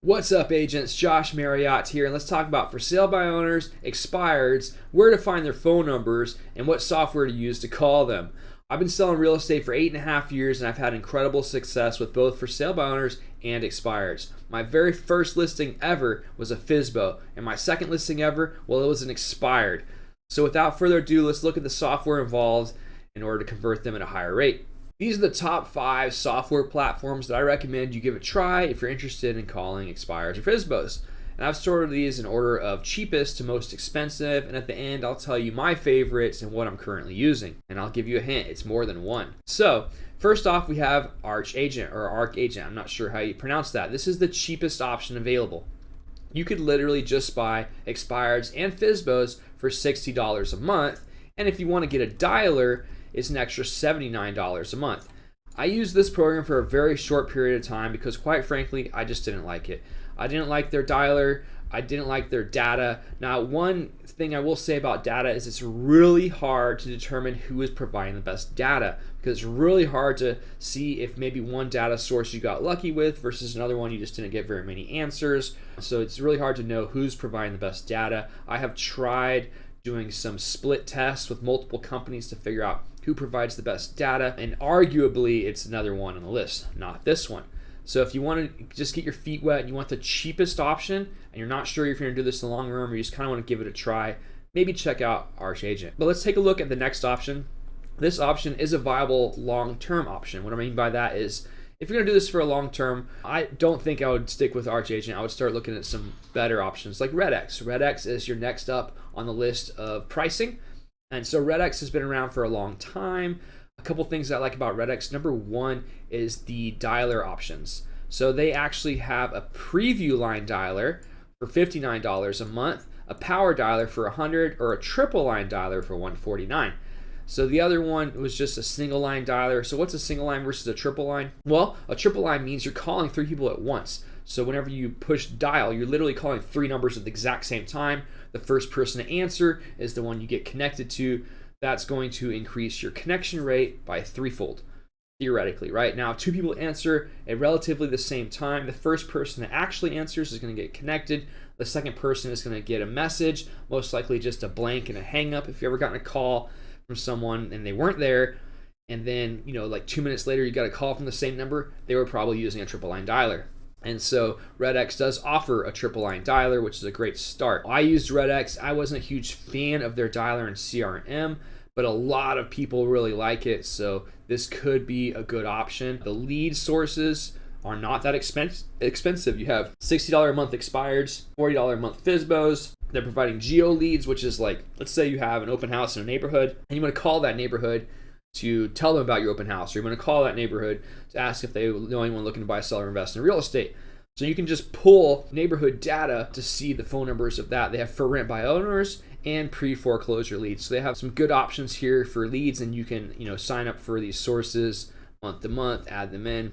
What's up, agents? Josh Marriott here, and let's talk about for sale by owners, expireds, where to find their phone numbers, and what software to use to call them. I've been selling real estate for 8.5 years, and I've had incredible success with both for sale by owners and expireds. My very first listing ever was a FSBO, and my second listing ever, well, it was an expired. So without further ado, let's look at the software involved in order to convert them at a higher rate. These are the top 5 software platforms that I recommend you give a try if you're interested in calling expireds or FSBOs. And I've sorted these in order of cheapest to most expensive, and at the end I'll tell you my favorites and what I'm currently using. And I'll give you a hint, it's more than one. So first off, we have Archagent or Archagent. I'm not sure how you pronounce that. This is the cheapest option available. You could literally just buy expireds and FSBOs for $60 a month, and if you want to get a dialer, it's an extra $79 a month. I used this program for a very short period of time because, quite frankly, I just didn't like it. I didn't like their dialer. I didn't like their data. Now, one thing I will say about data is it's really hard to determine who is providing the best data, because it's really hard to see if maybe one data source you got lucky with versus another one you just didn't get very many answers. So it's really hard to know who's providing the best data. I have tried doing some split tests with multiple companies to figure out who provides the best data, and arguably it's another one on the list, not this one. So if you want to just get your feet wet and you want the cheapest option and you're not sure if you're going to do this in the long run or you just kind of want to give it a try, maybe check out Archagent. But let's take a look at the next option. This option is a viable long-term option. What I mean by that is, if you're going to do this for a long term, I don't think I would stick with Archagent. I would start looking at some better options like RedX. RedX is your next up on the list of pricing. And so RedX has been around for a long time. A couple things I like about RedX. Number one is the dialer options. So they actually have a preview line dialer for $59 a month, a power dialer for $100, or a triple line dialer for $149. So the other one was just a single line dialer. So what's a single line versus a triple line? Well, a triple line means you're calling 3 people at once. So whenever you push dial, you're literally calling 3 numbers at the exact same time. The first person to answer is the one you get connected to. That's going to increase your connection rate by 3-fold, theoretically, right? Now, if 2 people answer at relatively the same time, the first person that actually answers is going to get connected. The second person is going to get a message, most likely just a blank and a hang up if you ever gotten a call from someone and they weren't there, and then like 2 minutes later you got a call from the same number, they were probably using a triple line dialer. And so RedX does offer a triple line dialer, which is a great start. I used RedX. I wasn't a huge fan of their dialer and CRM, but a lot of people really like it, so this could be a good option. The lead sources are not that expensive. You have $60 a month expireds, $40 a month FSBOs. They're providing geo leads, which is like, let's say you have an open house in a neighborhood and you want to call that neighborhood to tell them about your open house, or you want to call that neighborhood to ask if they know anyone looking to buy, sell, or invest in real estate. So you can just pull neighborhood data to see the phone numbers of that. They have for rent by owners and pre-foreclosure leads. So they have some good options here for leads, and you can sign up for these sources month to month, add them in.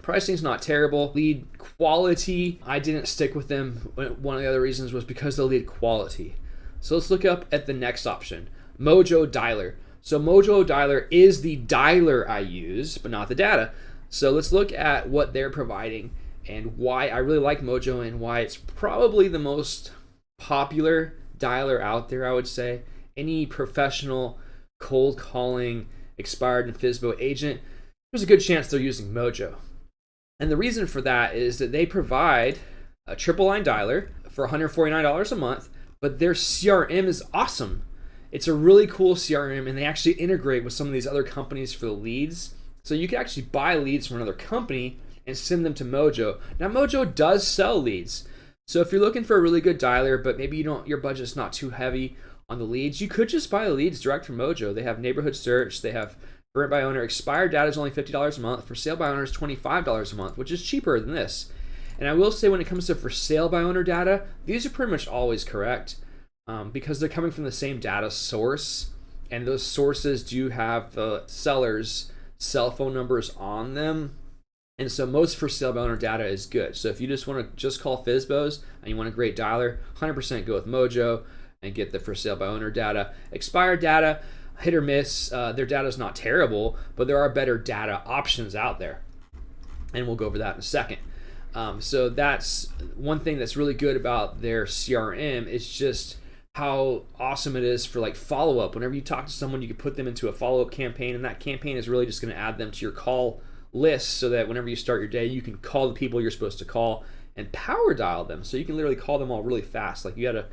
Pricing's not terrible. Lead quality, I didn't stick with them. One of the other reasons was because of the lead quality. So let's look up at the next option, Mojo Dialer. So Mojo Dialer is the dialer I use, but not the data. So let's look at what they're providing and why I really like Mojo and why it's probably the most popular dialer out there, I would say. Any professional cold calling expired and FSBO agent, there's a good chance they're using Mojo. And the reason for that is that they provide a triple line dialer for $149 a month, but their CRM is awesome. It's a really cool CRM, and they actually integrate with some of these other companies for the leads. So you can actually buy leads from another company and send them to Mojo. Now, Mojo does sell leads. So if you're looking for a really good dialer, but maybe your budget's not too heavy on the leads, you could just buy the leads direct from Mojo. They have neighborhood search, they have for rent by owner. Expired data is only $50 a month. For sale by owner is $25 a month, which is cheaper than this. And I will say, when it comes to for sale by owner data, these are pretty much always correct. Because they're coming from the same data source, and those sources do have the seller's cell phone numbers on them. And so most for sale by owner data is good. So if you just want to just call FSBOs and you want a great dialer, 100% go with Mojo and get the for sale by owner data. Expired data, hit or miss. Their data is not terrible, but there are better data options out there. And we'll go over that in a second. So that's one thing that's really good about their CRM. It's just how awesome it is for like follow-up. Whenever you talk to someone, you can put them into a follow-up campaign, and that campaign is really just going to add them to your call list so that whenever you start your day, you can call the people you're supposed to call and power dial them. So you can literally call them all really fast. Like you had a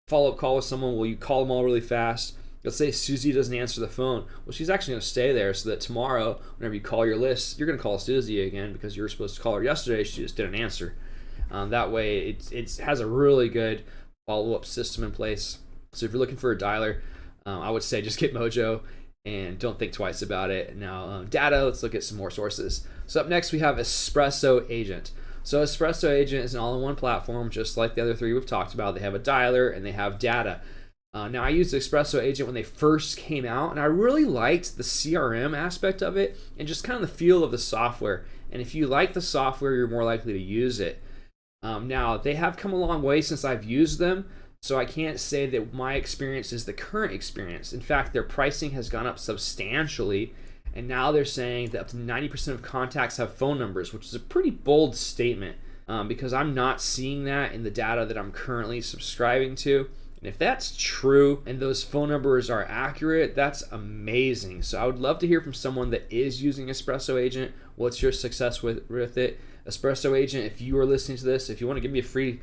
follow-up call with someone, well, you call them all really fast. Let's say Susie doesn't answer the phone. Well, she's actually going to stay there so that tomorrow, whenever you call your list, you're going to call Susie again because you were supposed to call her yesterday. She just didn't answer. That way, it has a really good follow-up system in place. So if you're looking for a dialer, I would say just get Mojo and don't think twice about it. Now, data, let's look at some more sources. So up next, we have Espresso Agent. So Espresso Agent is an all-in-one platform, just like the other three we've talked about. They have a dialer and they have data. Now, I used Espresso Agent when they first came out, and I really liked the CRM aspect of it and just kind of the feel of the software. And if you like the software, you're more likely to use it. Now, they have come a long way since I've used them, so I can't say that my experience is the current experience. In fact, their pricing has gone up substantially, and now they're saying that up to 90% of contacts have phone numbers, which is a pretty bold statement because I'm not seeing that in the data that I'm currently subscribing to. And if that's true and those phone numbers are accurate, that's amazing. So I would love to hear from someone that is using Espresso Agent. What's your success with it? Espresso Agent, if you are listening to this, if you want to give me a free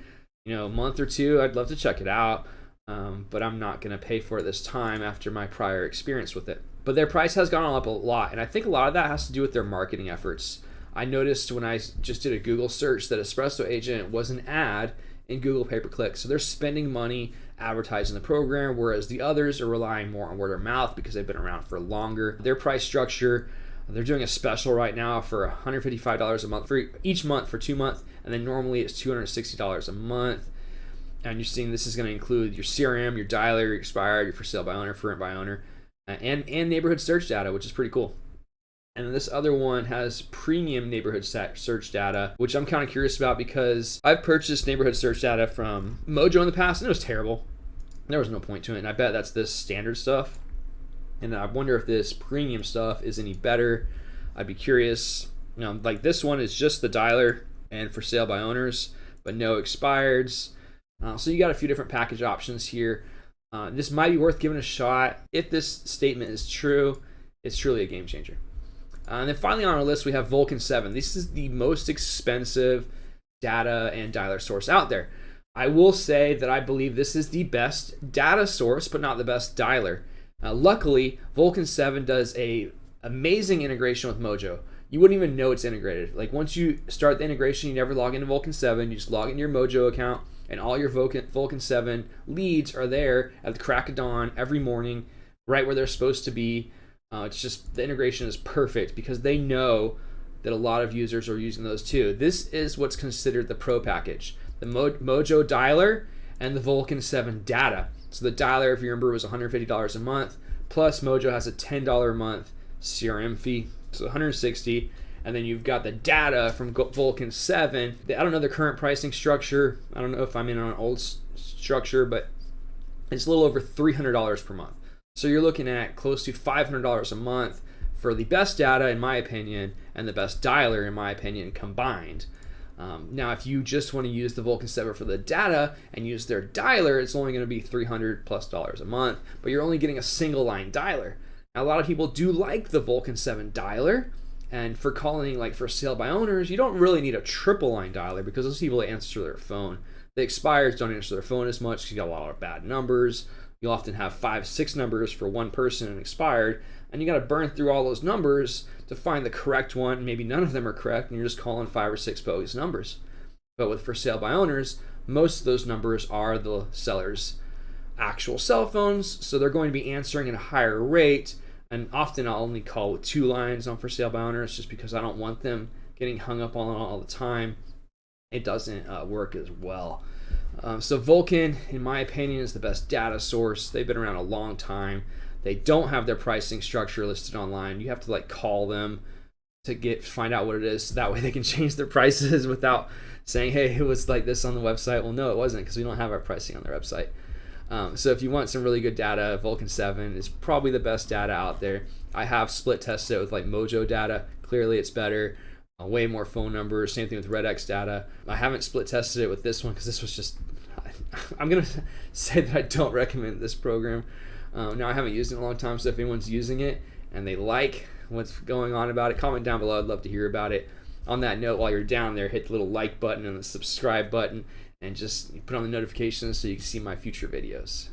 month or two, I'd love to check it out. But I'm not going to pay for it this time after my prior experience with it. But their price has gone up a lot, and I think a lot of that has to do with their marketing efforts. I noticed when I just did a Google search that Espresso Agent was an ad in Google pay-per-click. So they're spending money advertising the program, whereas the others are relying more on word of mouth because they've been around for longer. Their price structure, they're doing a special right now for $155 a month for each month for 2 months, and then normally it's $260 a month. And you're seeing this is going to include your CRM, your dialer, your expired, your for sale by owner, for rent by owner, and neighborhood search data, which is pretty cool. And this other one has premium neighborhood search data, which I'm kind of curious about because I've purchased neighborhood search data from Mojo in the past, and it was terrible. There was no point to it, and I bet that's this standard stuff. And I wonder if this premium stuff is any better. I'd be curious. Like this one is just the dialer and for sale by owners, but no expireds. So you got a few different package options here. This might be worth giving a shot. If this statement is true, it's truly a game changer. And then finally on our list, we have Vulcan 7. This is the most expensive data and dialer source out there. I will say that I believe this is the best data source, but not the best dialer. Luckily, Vulcan 7 does a amazing integration with Mojo. You wouldn't even know it's integrated. Like once you start the integration, you never log into Vulcan 7. You just log into your Mojo account, and all your Vulcan 7 leads are there at the crack of dawn every morning, right where they're supposed to be. It's just the integration is perfect because they know that a lot of users are using those too. This is what's considered the pro package. The Mojo dialer and the Vulcan 7 data. So the dialer, if you remember, was $150 a month, plus Mojo has a $10 a month CRM fee, so $160. And then you've got the data from Vulcan 7. I don't know the current pricing structure. I don't know if I'm in on an old structure, but it's a little over $300 per month. So you're looking at close to $500 a month for the best data, in my opinion, and the best dialer, in my opinion, combined. Now, if you just want to use the Vulcan 7 for the data and use their dialer, it's only going to be $300+ a month, but you're only getting a single line dialer. Now, a lot of people do like the Vulcan 7 dialer, and for calling like for sale by owners, you don't really need a triple line dialer because those people answer their phone. The expireds don't answer their phone as much because you got a lot of bad numbers. You'll often have 5-6 numbers for one person and expired, and you got to burn through all those numbers to find the correct one. Maybe none of them are correct, and you're just calling 5 or 6 bogus numbers. But with for sale by owners, most of those numbers are the seller's actual cell phones, so they're going to be answering at a higher rate. And often I'll only call with 2 lines on for sale by owners just because I don't want them getting hung up on all the time. It doesn't work as well. So Vulcan, in my opinion, is the best data source. They've been around a long time. They don't have their pricing structure listed online. You have to call them to find out what it is. So that way they can change their prices without saying, hey, it was like this on the website. Well, no, it wasn't because we don't have our pricing on their website. So if you want some really good data, Vulcan 7 is probably the best data out there. I have split tested it with Mojo data. Clearly it's better. way more phone numbers. Same thing with RedX data. I haven't split tested it with this one because this was just, I'm going to say that I don't recommend this program. Now, I haven't used it in a long time, so if anyone's using it and they like what's going on about it, comment down below. I'd love to hear about it. On that note, while you're down there, hit the little like button and the subscribe button, and just put on the notifications so you can see my future videos.